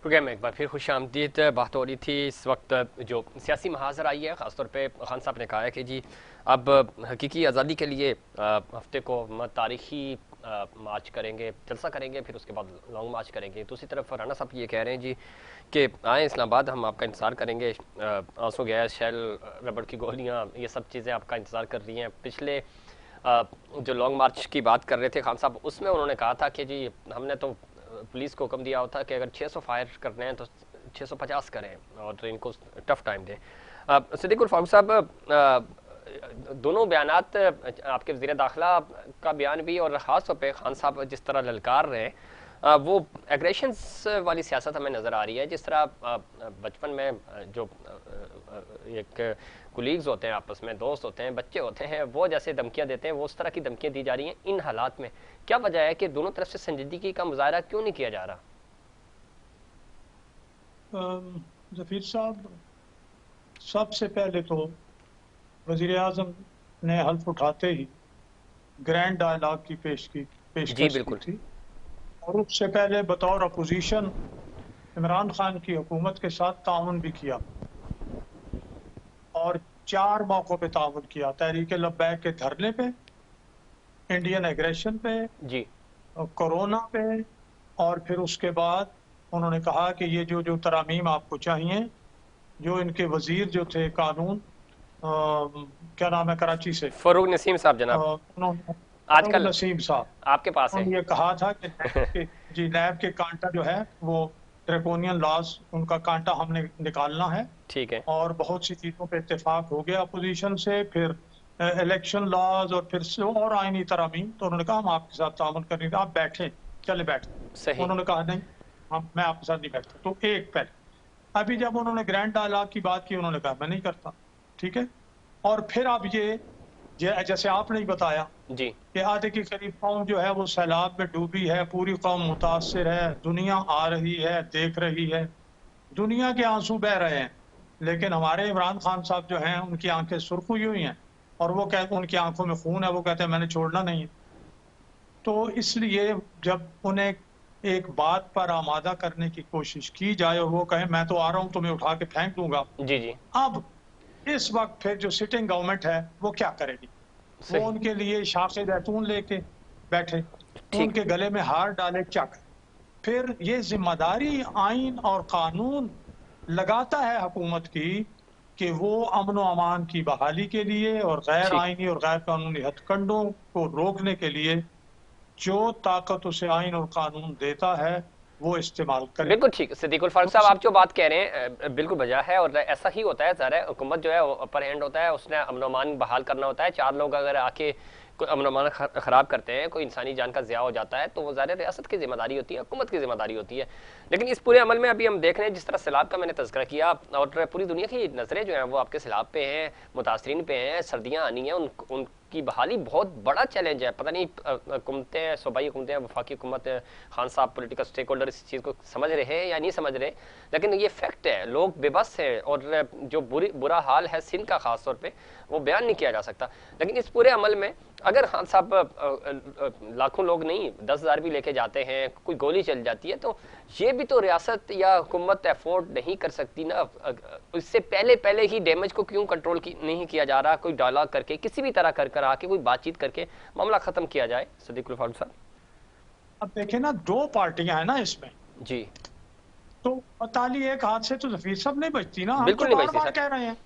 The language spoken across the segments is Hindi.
प्रोग्राम में एक बार फिर खुश आमदीद। बात हो रही थी इस वक्त जो सियासी महाजर आई है, ख़ासतौर पे खान साहब ने कहा है कि जी अब हकीकी आज़ादी के लिए हफ्ते को तारीखी मार्च करेंगे, जलसा करेंगे, फिर उसके बाद लॉन्ग मार्च करेंगे। दूसरी तरफ राना साहब ये कह रहे हैं जी कि आए इस्लामाबाद, हम आपका इंतज़ार करेंगे। आंसू गैस, शेल, रबड़ की गोलियाँ, ये सब चीज़ें आपका इंतज़ार कर रही हैं। पिछले जो लॉन्ग मार्च की बात कर रहे थे खान साहब, उसमें उन्होंने कहा था कि जी हमने तो पुलिस को हुक्म दिया होता कि अगर 600 फायर करने हैं तो 650 करें और इनको टफ टाइम दें। सिद्दीकुल फारूक साहब, दोनों बयानात, आपके वज़ीर दाखिला का बयान भी और ख़ास तौर पे खान साहब जिस तरह ललकार रहे हैं, वो एग्रेशंस वाली सियासत हमें नज़र आ रही है। जिस तरह बचपन में जो एक कुलीग्स होते हैं, आपस में दोस्त होते हैं, बच्चे होते हैं, वो जैसे धमकियां देते हैं, वो उस तरह की धमकियां दी जा रही हैं। इन हालात में क्या वजह है कि दोनों तरफ से संजीदगी का मुजाहरा क्यों नहीं किया जा रहा? जफीर साहब, सबसे पहले तो वजीर आजम ने हल्फ उठाते ही ग्रैंड डायलॉग की जी पेशकश की बिल्कुल। थी, और उससे पहले बतौर अपोजिशन इमरान खान की हुकूमत के साथ ताउन भी किया और 4 मौकों पे ताउन किया। तहरीक लब्बैक के धरने पे, इंडियन एग्रेशन पे, जी कोरोना पे, और फिर उसके बाद उन्होंने कहा कि ये जो जो तरामीम आपको चाहिए, जो इनके वजीर जो थे कानून, क्या नाम है, कराची से, फरूक नसीम साहब जनाब, उन्होंने, फरूक आजकल नसीम साहब, आपके पास है। उन्होंने ये कहा था कि नैब के कांटा जो है वो ड्रैकोनियन लॉज, उनका कांटा हमने निकालना है। ठीक है। और बहुत सी चीजों पे इत्तेफाक हो गया अपोजिशन से, फिर इलेक्शन लॉज और फिर से और आईनी तरामीम। तो उन्होंने कहा हम आपके साथ ताउन करेंगे, आप बैठे, चले बैठे। सही। उन्होंने कहा नहीं, मैं आपके साथ नहीं बैठता। तो एक पहले, अभी जब उन्होंने ग्रैंड डायलॉग की बात की, उन्होंने कहा मैं नहीं करता। ठीक है। और फिर अब ये जैसे आपने ही बताया जी कि आधे की करीब कौम जो है वो सैलाब में डूबी है, पूरी कौम मुतासिर है, दुनिया आ रही है, देख रही है, दुनिया के आंसू बह रहे हैं। लेकिन हमारे इमरान खान साहब जो हैं, उनकी आंखें सुर्ख हुई हुई हैं, और वो कहते, उनकी आंखों में खून है, वो कहते हैं मैंने छोड़ना नहीं है। तो इसलिए जब उन्हें एक बात पर आमादा करने की कोशिश की जाए और वो कहे मैं तो आ रहा हूं, तुम्हें उठा के फेंक दूंगा, जी जी। अब इस वक्त फिर जो सिटिंग गवर्नमेंट है वो क्या करेगी? वो सही। उनके लिए शाखे जैतून लेके बैठे, ठीक। उनके गले में हार डाले, क्या करे? फिर ये जिम्मेदारी आइन और कानून लगाता है हुकूमत की कि वो अमन व अमान की बहाली के लिए और गैर ठीक। आइनी और गैर कानूनी हथकंडों को रोकने के लिए जो ताकत उसे आइन और कानून देता है वो इस्तेमाल करे। बिल्कुल ठीक। सिद्दीकुल फारूक तो साहब, आप जो बात कह रहे हैं बिल्कुल बजा है, और ऐसा ही होता है। ज़ाहिर है हुकूमत जो है वो अपर हैंड होता है, उसने अमन अमान बहाल करना होता है। 4 लोग अगर आके कोई अमन अमान ख़राब करते हैं, कोई इंसानी जान का ज़िया हो जाता है, तो वो ज़ाहिर रियासत की जिम्मेदारी होती है, हुकूमत की जिम्मेदारी होती है। लेकिन इस पूरे अमल में अभी हम देख रहे हैं, जिस तरह सैलाब का मैंने तज़किरा किया, और पूरी दुनिया की नज़रें जो हैं वो आपके सैलाब पे हैं, मुतासरीन पे हैं। सर्दियाँ आनी हैं, उनकी बहाली बहुत बड़ा चैलेंज है। पता नहीं हुकूमतें, सूबाई हुकूमतें, वफाकी हुकूमत, खान साहब, पोलिटिकल स्टेक होल्डर इस चीज़ को समझ रहे हैं या नहीं समझ रहे, लेकिन ये फैक्ट है, लोग बेबस हैं। और जो बुरा हाल है सिंध का ख़ास तौर पे, वो बयान नहीं किया जा सकता। लेकिन इस पूरे अमल में अगर खान साहब लाखों लोग नहीं, 10,000 भी लेके जाते हैं, कोई गोली चल जाती है, तो ये भी तो रियासत या हुकूमत अफोर्ड नहीं कर सकती ना। इससे पहले ही डैमेज को क्यों कंट्रोल नहीं किया जा रहा? कोई डायलॉग करके, किसी भी तरह कर आके कोई बातचीत करके मामला खत्म किया जाए। सिद्दीकुल फारूक साहब, अब देखें ना, 2 पार्टियां हैं ना इसमें, जी तो ताली एक हाथ से तो जफीर साहब नहीं बजती ना। हम तो बिल्कुल नहीं बार बचती बार सर। कह रहे हैं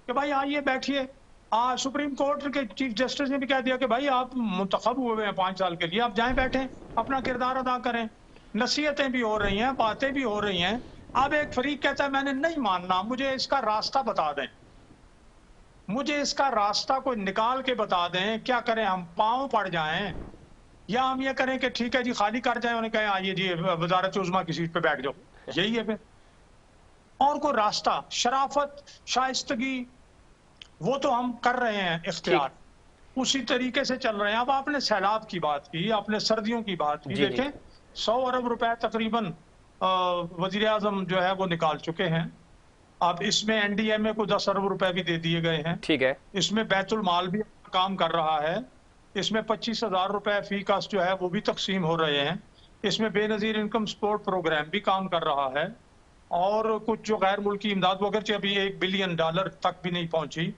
कि भाई आइए बैठिए। सुप्रीम कोर्ट के चीफ जस्टिस ने भी कह दिया कि भाई आप मुंतखब हुए हैं 5 साल के लिए, आप जाएं बैठें, अपना किरदार अदा करें। नसीहतें भी हो रही हैं, बातें भी हो रही हैं। अब एक फरीक कहता है मैंने नहीं मानना, मुझे इसका रास्ता बता दें, मुझे इसका रास्ता कोई निकाल के बता दें। क्या करें, हम पांव पड़ जाएं, या हम ये करें कि ठीक है जी खाली कर जाए, उन्हें कहें आइए जी वजारत उज़्मा की सीट पे बैठ जाओ, यही है फिर? और कोई रास्ता, शराफत, शाइस्तगी, वो तो हम कर रहे हैं ठीक। इख्तियार, उसी तरीके से चल रहे हैं। अब आपने सैलाब की बात की, आपने सर्दियों की बात की, जी जी। देखें 100 अरब रुपए तकरीबन वजीर आजम जो है वो निकाल चुके हैं। अब इसमें एनडीएमए को 10 अरब रुपए भी दे दिए गए हैं। ठीक है। इसमें बैतुल माल भी काम कर रहा है। इसमें 25,000 रुपए फी कास्ट जो है वो भी तकसीम हो रहे हैं। इसमें बेनजीर इनकम सपोर्ट प्रोग्राम भी काम कर रहा है, और कुछ जो गैर मुल्की इमदाद वगैरह अभी $1 बिलियन तक भी नहीं पहुंची,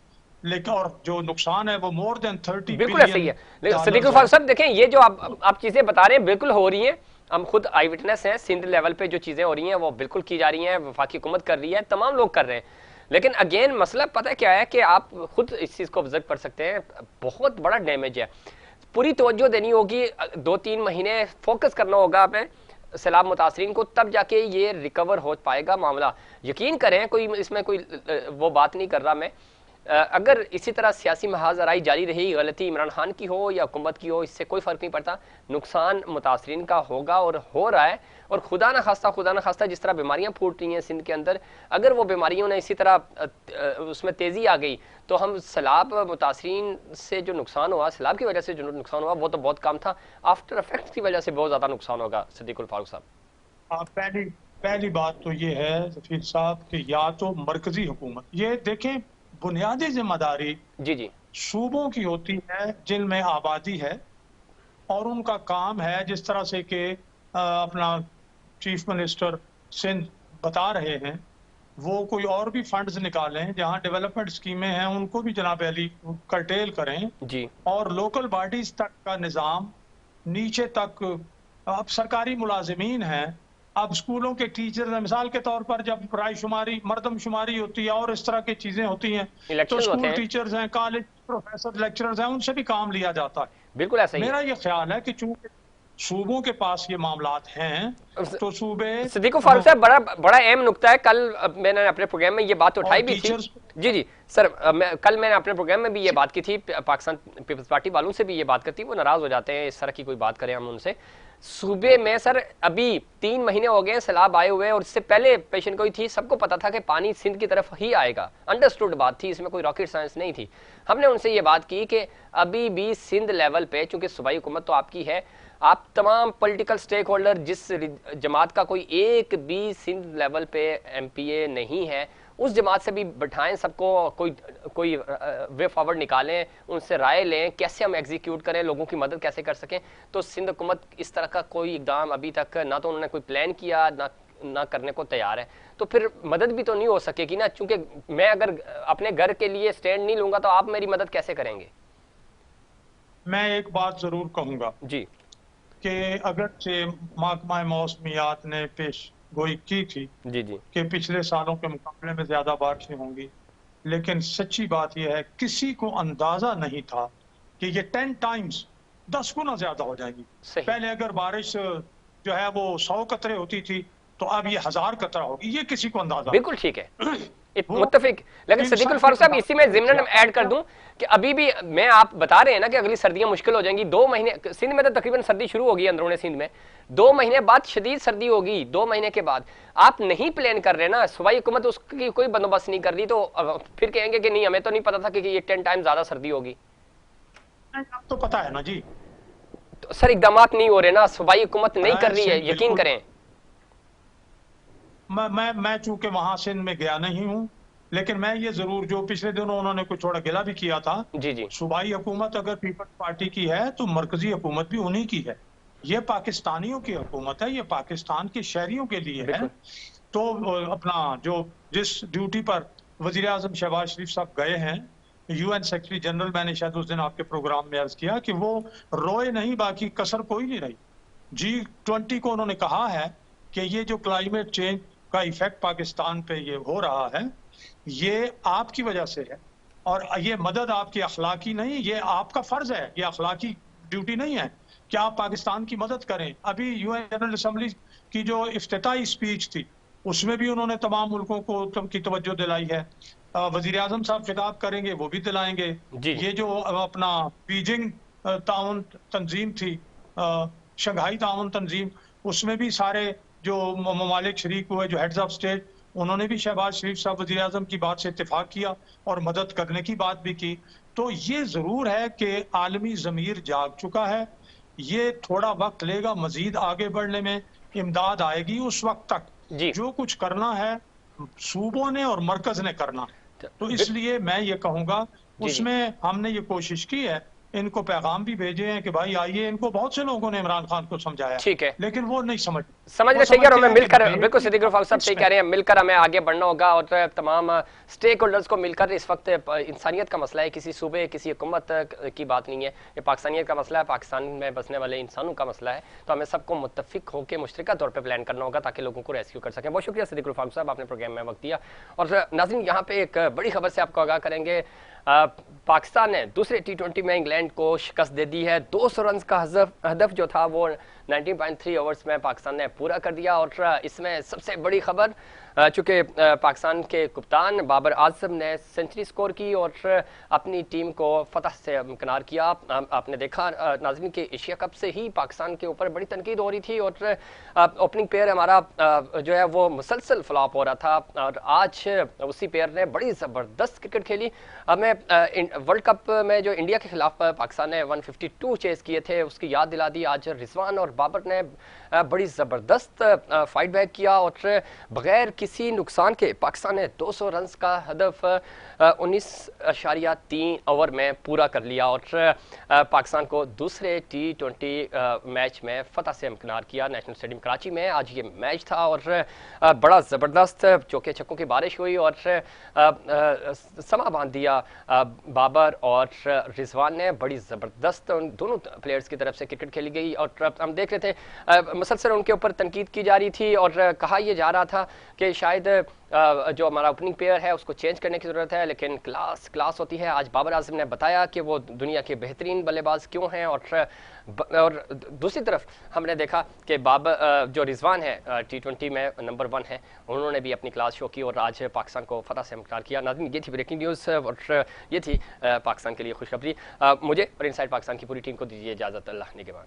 लेकिन और जो नुकसान है वो मोर देन 30 बिल्कुल ऐसे ही है। लेकिन बिलियन सदीकुल डॉलर फारूक है। साहब देखें, ये जो आप चीजें बता रहे हैं बिल्कुल हो रही हैं, हम खुद आई विटनेस हैं। सिंध लेवल पे जो चीजें हो रही हैं वो बिल्कुल की जा रही हैं, वफाकी हुकूमत कर रही है, तमाम लोग कर रहे हैं। लेकिन अगेन मसला पता है क्या है कि आप खुद इस चीज को ऑब्जर्व कर सकते हैं, बहुत बड़ा डैमेज है। पूरी तवज्जो देनी होगी, 2-3 महीने फोकस करना होगा हमें सैलाब मुतासरीन को, तब जाके ये रिकवर हो पाएगा मामला। यकीन करें, कोई इसमें कोई वो बात नहीं कर रहा मैं, अगर इसी तरह सियासी महाजराई जारी रही, गलती इमरान खान की हो या हुकूमत की हो, इससे कोई फ़र्क नहीं पड़ता, नुकसान मुतासरीन का होगा और हो रहा है। और खुदा न खास्ता जिस तरह बीमारियां फूट रही हैं सिंध के अंदर, अगर वो बीमारियों ने इसी तरह उसमें तेज़ी आ गई तो हम सैलाब मुतासरीन से जो नुकसान हुआ, सैलाब की वजह से जो नुकसान हुआ वो तो बहुत कम था, आफ्टर इफेक्ट्स की वजह से बहुत ज़्यादा नुकसान होगा। सदीकुल फारूक साहब, पहली बात तो ये है सफीर साहब कि या तो मरकजी हुकूमत, ये देखें बुनियादी जिम्मेदारी जी जी सूबों की होती है जिनमें आबादी है, और उनका काम है जिस तरह से कि अपना चीफ मिनिस्टर सिंध बता रहे हैं, वो कोई और भी फंड्स निकालें जहां डेवलपमेंट स्कीमें हैं उनको भी जनाब अली कर्टेल करें, जी और लोकल बॉडीज तक का निज़ाम नीचे तक। अब सरकारी मुलाजिमीन हैं, अब स्कूलों के टीचर हैं, मिसाल के तौर पर जब रायशुमारी मरदमशुमारी होती है और इस तरह की चीजें होती हैं, तो इलेक्शन होते स्कूल हैं, टीचर्स हैं, कॉलेज प्रोफेसर लेक्चरर्स हैं, उनसे भी काम लिया जाता है। बिल्कुल ऐसा ही है। मेरा ये ख्याल है कि चूंकि सूबों के पास ये मामलात हैं, तो सूबे सदीकुल फारूक साहब, बड़ा बड़ा अहम नुकता है। कल मैंने अपने प्रोग्राम में ये बात उठाई और भी थी। टीचर्स जी जी सर, कल मैंने अपने प्रोग्राम में भी ये बात की थी, पाकिस्तान पीपल्स पार्टी वालों से भी ये बात करती, वो नाराज हो जाते हैं इस तरह की कोई बात करें हम उनसे। सूबे में सर अभी 3 महीने हो गए सैलाब आए हुए, और इससे पहले पेशन गोई थी, सबको पता था कि पानी सिंध की तरफ ही आएगा, अंडरस्टूड बात थी, इसमें कोई रॉकेट साइंस नहीं थी। हमने उनसे ये बात की कि अभी भी सिंध लेवल पे, चूंकि सूबाई हुकूमत तो आपकी है, आप तमाम पॉलिटिकल स्टेक होल्डर, जिस जमात का कोई एक भी सिंध लेवल पे MPA नहीं है, उस जमात से भी बैठाएं सबको, कोई वे फॉरवर्ड निकालें, उनसे राय लें कैसे हम एग्जीक्यूट करें, लोगों की मदद कैसे कर सकें। तो सिंध हुकूमत इस तरह का कोई इकदाम अभी तक ना तो उन्होंने कोई प्लान किया, ना करने को तैयार है, तो फिर मदद भी तो नहीं हो सकेगी ना। चूंकि मैं अगर अपने घर के लिए स्टैंड नहीं लूंगा तो आप मेरी मदद कैसे करेंगे? मैं एक बात जरूर कहूंगा जी कि अगर से महकमा मौसमियात ने पेश गोई की थी जी जी कि पिछले सालों के मुकाबले में ज्यादा बारिशें होंगी, लेकिन सच्ची बात यह है किसी को अंदाजा नहीं था कि ये 10 टाइम्स 10 गुना ज्यादा हो जाएगी। सही, पहले अगर बारिश जो है वो 100 कतरे होती थी, तो अब ये 1000 कतरा होगी, ये किसी को अंदाजा बिल्कुल ठीक है, वो मुत्तफिक। लेकिन सदीकुल फारूक साहब, इसी में ज़िम्नन ऐड कर दूं कि अभी भी मैं, आप बता रहे हैं ना कि अगली सर्दियां मुश्किल हो जाएंगी, 2 महीने सिंध में तो तकरीबन सर्दी शुरू होगी, अंदरूनी सिंध में 2 महीने बाद शदीद सर्दी होगी, 2 महीने के बाद आप नहीं प्लान कर रहे ना, सूबाई हुकूमत उसकी कोई बंदोबस्त नहीं कर रही, तो फिर कहेंगे कि नहीं हमें तो नहीं पता था कि ये 10 टाइम ज्यादा सर्दी होगी। अब तो पता है ना जी। तो सर इकदाम नहीं हो रहे ना, सूबाई हुकूमत नहीं कर रही है, यकीन करें। मैं चूंकि वहां सिंध में गया नहीं हूँ, लेकिन मैं ये जरूर, जो पिछले दिनों उन्होंने कुछ थोड़ा गिला भी किया था, जी जी सूबाई हुकूमत अगर पीपल्स पार्टी की है तो मरकजी हुकूमत भी उन्हीं की है। ये पाकिस्तानियों की हुकूमत है, ये पाकिस्तान के शहरियों के लिए है। तो अपना जो जिस ड्यूटी पर वजीर आजम शहबाज शरीफ साहब गए हैं, UN सेक्रेटरी जनरल, मैंने शायद उस दिन आपके प्रोग्राम में अर्ज किया कि वो रोए नहीं, बाकी कसर कोई नहीं रही। G20 को उन्होंने कहा है कि ये जो क्लाइमेट चेंज का इफेक्ट पाकिस्तान पे ये हो रहा है, ये आपकी वजह से है, और ये मदद आपकी अखलाकी नहीं, ये आपका फर्ज है, ये अखलाकी ड्यूटी नहीं है कि आप पाकिस्तान की मदद करें। अभी UN जनरल असेंबली की जो इफ्तिताई स्पीच थी, उसमें भी उन्होंने तमाम मुल्कों को की तवज्जो दिलाई है। वजीर आजम साहब खिताब करेंगे, वो भी दिलाएंगे। ये जो अपना बीजिंग ताउन तंजीम थी, शंघाई ताउन तंजीम, उसमें भी सारे जो ममालिक शरीक हुए, जो हेड्स ऑफ स्टेट, उन्होंने भी शहबाज शरीफ साहब वजीर आजम की बात से इत्तेफाक किया और मदद करने की बात भी की। तो ये जरूर है कि आलमी ज़मीर जाग चुका है, ये थोड़ा वक्त लेगा मजीद आगे बढ़ने में, इमदाद आएगी। उस वक्त तक जो कुछ करना है सूबों ने और मरकज ने करना है। तो इसलिए मैं ये कहूँगा, उसमें हमने ये कोशिश की है इनको पैगाम भी भेजे हैं कि भाई आइए। इनको बहुत से लोगों ने इमरान खान को समझाया, ठीक है, लेकिन वो नहीं समझ वो रहे, ठीक है, और हमें समझते हैं कि मिलकर, मेरे बिल्कुल सिद्दीक फारूक साहब सही कह रहे हैं, मिलकर हमें आगे बढ़ना होगा और तमाम स्टेक होल्डर्स को मिलकर। इस वक्त इंसानियत का मसला है, किसी सूबे किसी हुकूमत की बात नहीं है, ये पाकिस्तानियत का मसला है, पाकिस्तान में बसने वाले इंसानों का मसला है। तो हमें सबको मुत्तफिक होकर मुश्तरका तौर पर प्लान करना होगा ताकि लोगों को रेस्क्यू कर सकें। बहुत शुक्रिया सिद्दीक फारूक साहब, आपने प्रोग्राम में वक्त दिया। और नाज़रीन, यहाँ पे एक बड़ी खबर से आपको आगाह करेंगे। पाकिस्तान ने दूसरे T20 में इंग्लैंड को शिकस्त दे दी है। 200 रन का हदफ जो था वो 19.3 ओवर्स में पाकिस्तान ने पूरा कर दिया। और इसमें सबसे बड़ी खबर, चूँकि पाकिस्तान के कप्तान बाबर आजम ने सेंचुरी स्कोर की और अपनी टीम को फतह से हमकिनार किया। आपने देखा नाज़रीन के एशिया कप से ही पाकिस्तान के ऊपर बड़ी तनकीद हो रही थी और ओपनिंग पेयर हमारा जो है वो मुसलसल फ्लॉप हो रहा था, और आज उसी पेयर ने बड़ी ज़बरदस्त क्रिकेट खेली। हमें वर्ल्ड कप में जो इंडिया के खिलाफ पाकिस्तान ने 152 चेस किए थे उसकी याद दिला दी। आज रिजवान और बाबर ने बड़ी ज़बरदस्त फाइट बैक किया और बगैर किसी नुकसान के पाकिस्तान ने 200 रन का हदफ 19.3 ओवर में पूरा कर लिया और पाकिस्तान को दूसरे T20 मैच में फतह से हमकिनार किया। नेशनल स्टेडियम कराची में आज ये मैच था और बड़ा ज़बरदस्त चौके छक्कों की बारिश हुई और समा बांध दिया बाबर और रिजवान ने। बड़ी ज़बरदस्त उन दोनों प्लेयर्स की तरफ से क्रिकेट खेली गई और हम देख रहे थे मुसलसल उनके ऊपर तनकीद की जा रही थी और कहा यह जा रहा था कि शायद जो हमारा ओपनिंग पेयर है उसको चेंज करने की ज़रूरत है, लेकिन क्लास होती है। आज बाबर आजम ने बताया कि वो दुनिया के बेहतरीन बल्लेबाज क्यों हैं और दूसरी तरफ हमने देखा कि बाबर जो रिजवान है T20 में नंबर 1 है, उन्होंने भी अपनी क्लास शो की और आज पाकिस्तान को फतह से हमकिनार किया। नाज़रीन, ये थी ब्रेकिंग न्यूज़ और ये थी पाकिस्तान के लिए खुशखबरी। मुझे और इनसाइड पाकिस्तान की पूरी टीम को दीजिए इजाज़त। अल्लाह निगहबान।